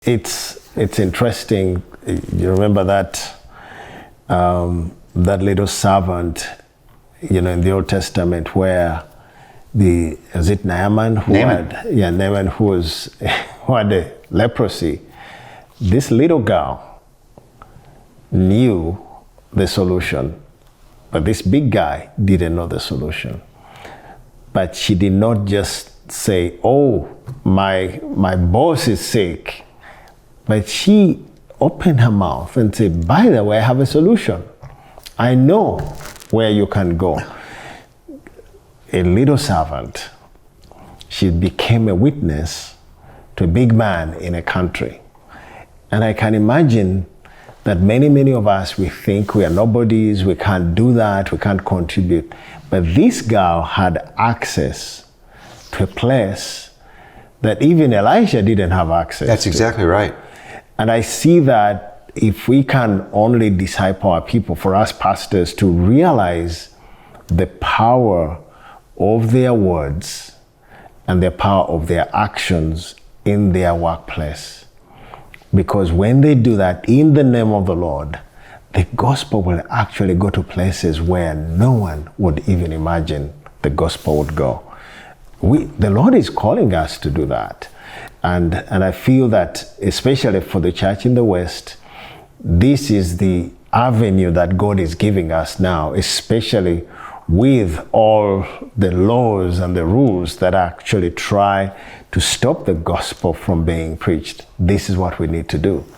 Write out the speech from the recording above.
It's interesting. You remember that that little servant, in the Old Testament, where is it Naaman who Naaman who had the leprosy. This little girl knew the solution, but this big guy didn't know the solution. But she did not just say, "Oh, my boss is sick," but she opened her mouth and said, "By the way, I have a solution. I know where you can go." A little servant, she became a witness to a big man in a country. And I can imagine that many of us, we think we are nobodies, we can't do that, we can't contribute. But this girl had access to a place that even Elijah didn't have access to. That's exactly right. And I see that if we can only disciple our people, for us pastors to realize the power of their words and the power of their actions in their workplace. Because when they do that in the name of the Lord, the gospel will actually go to places where no one would even imagine the gospel would go. The Lord is calling us to do that. And I feel that, especially for the church in the West, this is the avenue that God is giving us now, especially with all the laws and the rules that actually try to stop the gospel from being preached. This is what we need to do.